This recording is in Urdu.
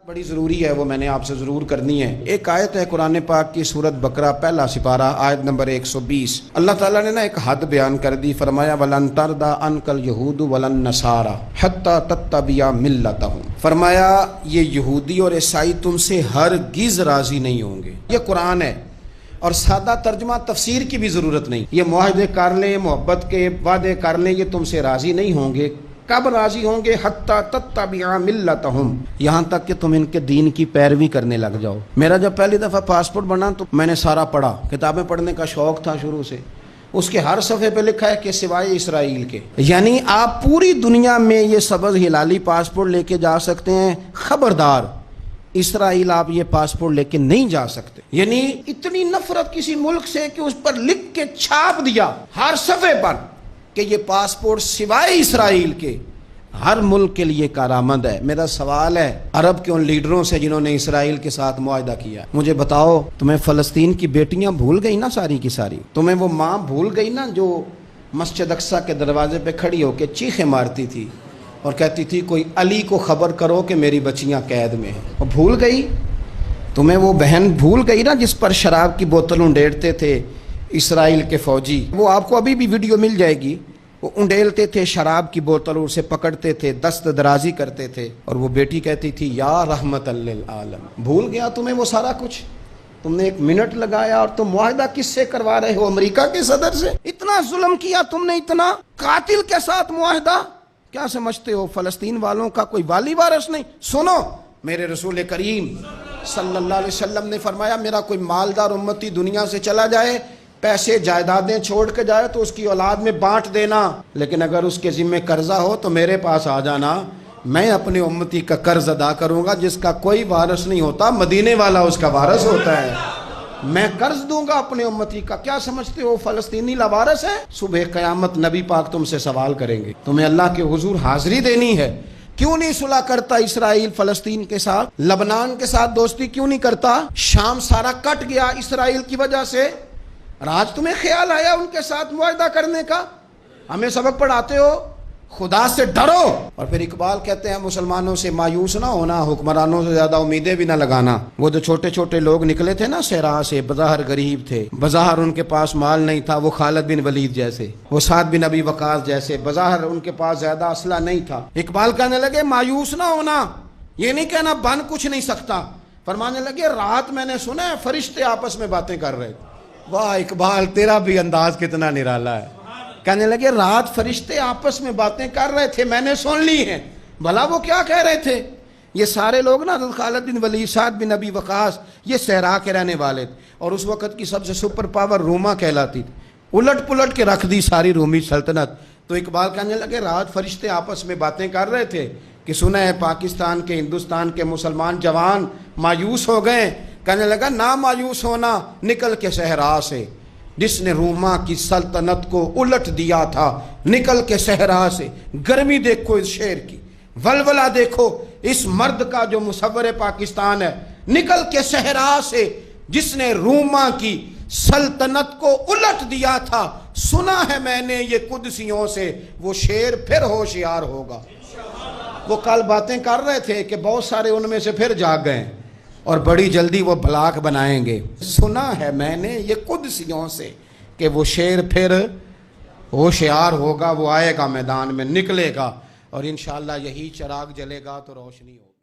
بڑی ضروری ہے، وہ میں نے آپ سے ضرور کرنی ہے۔ ایک آیت ہے قرآن پاک کی سورت بقرہ پہلا سپارہ آیت نمبر 120۔ اللہ تعالیٰ نے ایک حد بیان کر دی، فرمایا وَلَن تَرْضَىٰ عَنْكَ الْيَهُودُ وَلَا النَّصَارَىٰ حَتَّىٰ تَتَّبِعَ مِلَّتَهُمْ۔ فرمایا یہ یہودی اور عیسائی تم سے ہرگز راضی نہیں ہوں گے۔ یہ قرآن ہے اور سادہ ترجمہ تفسیر کی بھی ضرورت نہیں۔ یہ معاہدے کر لیں، محبت کے وعدے کر لیں، یہ تم سے راضی نہیں ہوں گے۔ کب راضی ہوں گے؟ حتی تتبع ملتہم، یہاں تک کہ تم ان کے دین کی پیروی کرنے لگ جاؤ۔ میرا جب پہلی دفعہ پاسپورٹ بنا تو میں نے سارا پڑھا، کتابیں پڑھنے کا شوق تھا شروع سے۔ اس کے ہر صفحے پہ لکھا ہے کہ سوائے اسرائیل کے، یعنی آپ پوری دنیا میں یہ سبز ہلالی پاسپورٹ لے کے جا سکتے ہیں، خبردار اسرائیل آپ یہ پاسپورٹ لے کے نہیں جا سکتے۔ یعنی اتنی نفرت کسی ملک سے کہ اس پر لکھ کے چھاپ دیا ہر صفحے پر کہ یہ پاسپورٹ سوائے اسرائیل کے ہر ملک کے لیے کارآمد ہے۔ میرا سوال ہے عرب کے ان لیڈروں سے جنہوں نے اسرائیل کے ساتھ معاہدہ کیا، مجھے بتاؤ تمہیں فلسطین کی بیٹیاں بھول گئی نا ساری کی ساری؟ تمہیں وہ ماں بھول گئی نا جو مسجد اقصیٰ کے دروازے پہ کھڑی ہو کے چیخیں مارتی تھی اور کہتی تھی کوئی علی کو خبر کرو کہ میری بچیاں قید میں ہیں؟ وہ بھول گئی؟ تمہیں وہ بہن بھول گئی نا جس پر شراب کی بوتل انڈیڑتے تھے اسرائیل کے فوجی؟ وہ آپ کو ابھی بھی ویڈیو مل جائے گی۔ وہ انڈیلتے تھے شراب کی بوتل، اسے پکڑتے تھے، دست درازی کرتے تھے، اور وہ بیٹی کہتی تھی یا رحمت للعالم۔ بھول گیا تمہیں وہ سارا کچھ؟ تم نے 1 منٹ لگایا اور تم معاہدہ کس سے کروا رہے ہو؟ امریکہ کے صدر سے؟ اتنا ظلم کیا تم نے، اتنا قاتل کے ساتھ معاہدہ؟ کیا سمجھتے ہو فلسطین والوں کا کوئی والی وارث نہیں؟ سنو، میرے رسول کریم صلی اللہ علیہ وسلم نے فرمایا میرا کوئی مالدار امتی دنیا سے چلا جائے، پیسے جائیدادیں چھوڑ کے جائے تو اس کی اولاد میں بانٹ دینا، لیکن اگر اس کے ذمہ قرضہ ہو تو میرے پاس آ جانا، میں اپنے امتی کا قرض ادا کروں گا۔ جس کا کوئی وارث نہیں ہوتا مدینے والا اس کا وارث ہوتا ہے، میں قرض دوں گا اپنے امتی کا۔ کیا سمجھتے ہو فلسطینی لاوارث ہے؟ صبح قیامت نبی پاک تم سے سوال کریں گے، تمہیں اللہ کے حضور حاضری دینی ہے۔ کیوں نہیں صلح کرتا اسرائیل فلسطین کے ساتھ؟ لبنان کے ساتھ دوستی کیوں نہیں کرتا؟ شام سارا کٹ گیا اسرائیل کی وجہ سے، اور آج تمہیں خیال آیا ان کے ساتھ معاہدہ کرنے کا؟ ہمیں سبق پڑھاتے ہو، خدا سے ڈرو۔ اور پھر اقبال کہتے ہیں مسلمانوں سے مایوس نہ ہونا، حکمرانوں سے زیادہ امیدیں بھی نہ لگانا۔ وہ جو چھوٹے چھوٹے لوگ نکلے تھے نا صحرا سے، بظاہر غریب تھے، بظاہر ان کے پاس مال نہیں تھا، وہ خالد بن ولید جیسے، وہ سعد بن ابی وقاص جیسے، بظاہر ان کے پاس زیادہ اسلحہ نہیں تھا۔ اقبال کہنے لگے مایوس نہ ہونا، یہ نہیں کہنا بن کچھ نہیں سکتا، فرمانے لگے رات میں نے سنا ہے فرشتے آپس میں باتیں کر رہے تھے۔ واہ اقبال، تیرا بھی انداز کتنا نرالا ہے۔ کہنے لگے رات فرشتے آپس میں باتیں کر رہے تھے، میں نے سن لی ہیں۔ بھلا وہ کیا کہہ رہے تھے؟ یہ سارے لوگ نا خالد بن ولید، سعد بن ابی وقاص، یہ صحرا کے رہنے والے تھے، اور اس وقت کی سب سے سپر پاور روما کہلاتی تھی، الٹ پلٹ کے رکھ دی ساری رومی سلطنت۔ تو اقبال کہنے لگے رات فرشتے آپس میں باتیں کر رہے تھے کہ سنا ہے پاکستان کے، ہندوستان کے مسلمان جوان مایوس ہو گئے۔ کہنے لگا نہ مایوس ہونا، نکل کے صحرا سے، جس نے روما کی سلطنت کو الٹ دیا تھا، نکل کے صحرا سے۔ گرمی دیکھو اس شعر کی، ولولہ دیکھو اس مرد کا جو مصور پاکستان ہے، نکل کے صحرا سے جس نے روما کی سلطنت کو الٹ دیا تھا، سنا ہے میں نے یہ قدسیوں سے، وہ شعر پھر ہوشیار ہوگا۔ وہ کل باتیں کر رہے تھے کہ بہت سارے ان میں سے پھر جاگ گئے اور بڑی جلدی وہ بلاک بنائیں گے۔ سنا ہے میں نے یہ قدسیوں سے کہ وہ شعر پھر ہوشیار ہوگا، وہ آئے گا میدان میں، نکلے گا، اور انشاءاللہ یہی چراغ جلے گا تو روشنی ہوگی۔